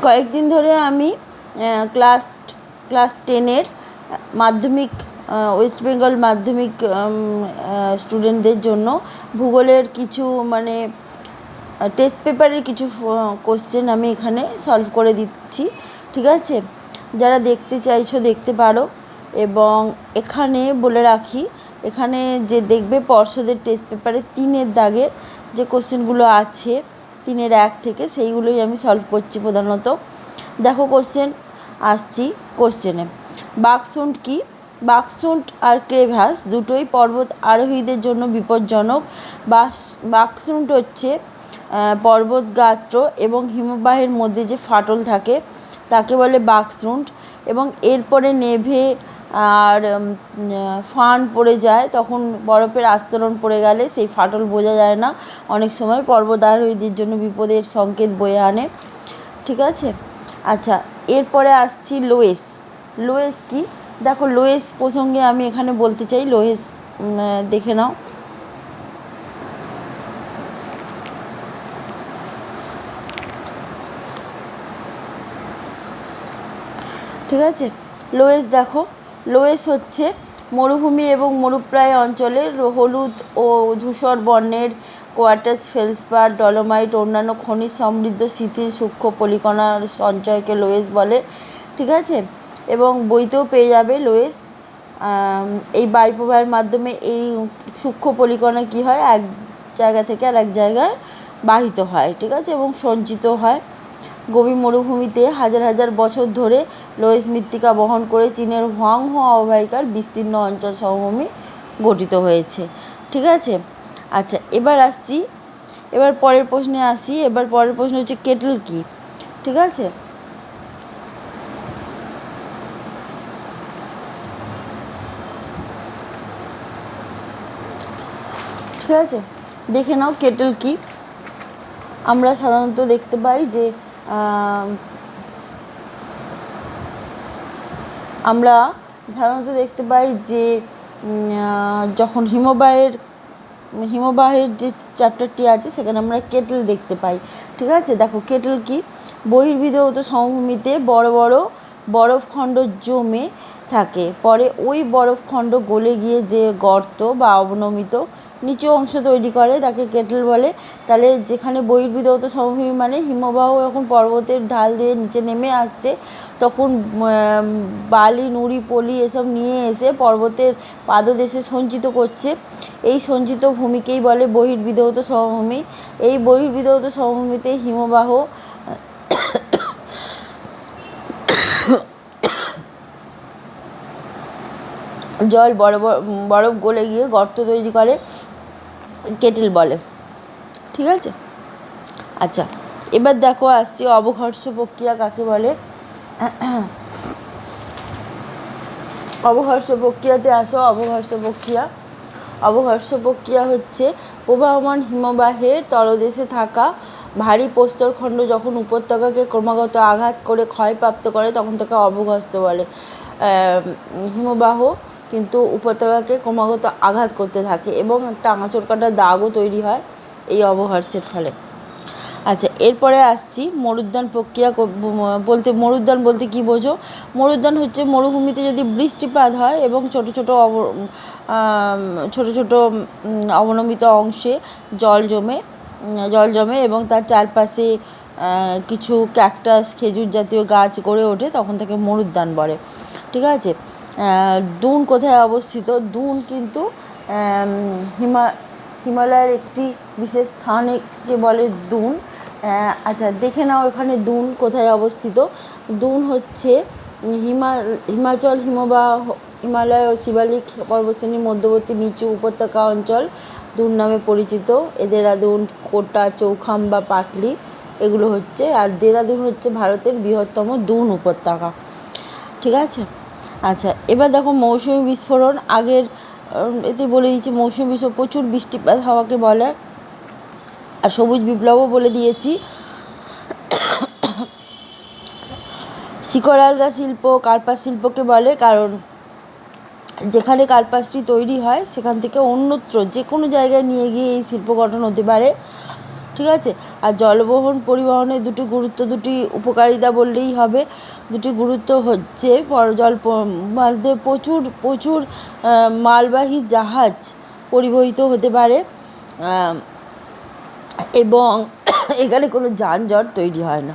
কয়েকদিন ধরে আমি ক্লাস ক্লাস 10-এর মাধ্যমিক ওয়েস্ট বেঙ্গল মাধ্যমিক স্টুডেন্টদের জন্য ভূগোলের কিছু মানে টেস্ট পেপারের কিছু কোশ্চেন আমি এখানে সলভ করে দিচ্ছি, ঠিক আছে? যারা দেখতে চাইছো দেখতে পারো। এবং এখানে বলে রাখি, এখানে যে দেখবে পর্ষদের টেস্ট পেপারে 3-এর দাগের যে কোশ্চেনগুলো আছে 3-এর 1 থেকে, সেইগুলোই আমি সলভ করছি প্রধানত। দেখো কোশ্চেন আসছি কোশ্চেনে। বাকসুন্ড কি? বাকসুন্ড আর ক্রেভাস দুটোই পর্বত আরোহীদের জন্য বিপজ্জনক। বাকসুন্ড হচ্ছে পর্বত গাত্র এবং হিমবাহের মধ্যে যে ফাটল থাকে তাকে বলে বাকসুন্ড। এবং এরপরে নেভে আর ফান পড়ে যায়, তখন বরফের আস্তরণ পড়ে গেলে সেই ফাটল বোঝা যায় না, অনেক সময় পর্বত আরোহীদের জন্য বিপদের সংকেত বয়ে আনে, ঠিক আছে? আচ্ছা, এরপরে আসছি লোয়েস। লোয়েস কি? দেখো লোয়েস প্রসঙ্গে আমি এখানে বলতে চাই, লোয়েস দেখে নাও। ঠিক আছে, লোয়েস দেখো, লোয়েস হচ্ছে মরুভূমি এবং মরুপ্রায় অঞ্চলের হলুদ ও ধূসর বর্ণের কোয়ার্টাস, ফেলসপার, ডলোমাইট অন্যান্য খনিজ সমৃদ্ধ শিথিল সূক্ষ্ম পলিকণার সঞ্চয়কে লোয়েস বলে, ঠিক আছে? এবং বইতেও পেয়ে যাবে লোয়েস। এই বায়ুপ্রবাহের মাধ্যমে এই সূক্ষ্ম পলিকণা কী হয়, এক জায়গা থেকে আর এক জায়গায় বাহিত হয়, ঠিক আছে? এবং সঞ্চিত হয়। গভীর মরুভূমিতে হাজার হাজার বছর ধরে লোয়েস মৃত্তিকা বহন করে চীনের হুয়াংহো অববাহিকার বিস্তীর্ণ অঞ্চল সমভূমি গঠিত হয়েছে, ঠিক আছে? আচ্ছা, এবার পরের প্রশ্নে আসি। এবার পরের প্রশ্ন হচ্ছে কেটল কি, ঠিক আছে? ঠিক আছে, দেখে নাও কেটল কি। আমরা সাধারণত দেখতে পাই যে যখন হিমবাহের যে চ্যাপ্টারটি আছে সেখানে আমরা কেটল দেখতে পাই, ঠিক আছে? দেখো কেটল কি? বহির্বিধৌত সমভূমিতে বড় বড় বরফখণ্ড জমে থাকে, পরে ওই বরফখণ্ড গলে গিয়ে যে গর্ত বা অবনমিত নিচু অংশ তৈরি করে তাকে কেটল বলে। তাহলে যেখানে বহির্বিধৌত সমভূমি মানে হিমবাহ যখন পর্বতের ঢাল দিয়ে নিচে নেমে আসছে, তখন বালি নুড়ি পলি এসব নিয়ে এসে পর্বতের পাদদেশে সঞ্চিত করছে, এই সঞ্চিত ভূমিকেই বলে বহির্বিধৌত সমভূমি। এই বহির্বিধৌত সমভূমিতে হিমবাহ জল বরফ গলে গিয়ে গর্ত তৈরি করে, কেটেল বলে, ঠিক আছে? আচ্ছা, এবার দেখো আসছি অবঘর্ষ প্রক্রিয়া কাকে বলে। অবঘর্ষ প্রক্রিয়াতে আসো। অবঘর্ষ প্রক্রিয়া হচ্ছে প্রবাহমান হিমবাহের তলদেশে থাকা ভারী প্রস্তরখণ্ড যখন উপত্যকাকে ক্রমাগত আঘাত করে ক্ষয়প্রাপ্ত করে তখন তাকে অবঘর্ষ বলে। হিমবাহ কিন্তু উপত্যকাকে ক্রমাগত আঘাত করতে থাকে এবং একটা আঁচড় কাটার দাগও তৈরি হয় এই অবঘর্ষের ফলে। আচ্ছা, এরপরে আসছি মরুদ্যান প্রক্রিয়া মরুদ্যান বলতে কী বোঝো? মরুদ্যান হচ্ছে মরুভূমিতে যদি বৃষ্টিপাত হয় এবং ছোট ছোট অবনমিত অংশে জল জমে এবং তার চারপাশে কিছু ক্যাকটাস খেজুর জাতীয় গাছ গড়ে ওঠে, তখন তাকে মরুদ্যান বলে, ঠিক আছে? দুন কোথায় অবস্থিত? দুন কিন্তু হিমালয়ের একটি বিশেষ স্থানকে বলে দুন। আচ্ছা, দেখে নাও এখানে দুন কোথায় অবস্থিত। দুন হচ্ছে হিমাচল হিমালয় ও শিবালিক পর্বতশ্রেণীর মধ্যবর্তী নিচু উপত্যকা অঞ্চল দুন নামে পরিচিত। দেরাদুন, কোটা, চৌখাম বা পাটলি এগুলো হচ্ছে, আর দেরাদুন হচ্ছে ভারতের বৃহত্তম দুন উপত্যকা, ঠিক আছে? আচ্ছা, এবার দেখো মৌসুমি বিস্ফোরণ। আগের এতে বলে দিয়েছি মৌসুমি বিস্ফোরণ প্রচুর বৃষ্টিপাত হওয়াকে বলে, আর সবুজ বিপ্লবও বলে দিয়েছি। শিকড়ালগা শিল্প কার্পাস শিল্পকে বলে, কারণ যেখানে কার্পাসটি তৈরি হয় সেখান থেকে অন্যত্র যে কোনো জায়গায় নিয়ে গিয়ে এই শিল্প গঠন হতে পারে। ঠিক আছে। আর জলবহন পরিবহনের দুটি উপকারিতা বললেই হবে। দুটি গুরুত্ব হচ্ছে মাধ্যমে প্রচুর প্রচুর মালবাহী জাহাজ পরিবহিত হতে পারে এবং এখানে কোনো যানজট তৈরি হয় না।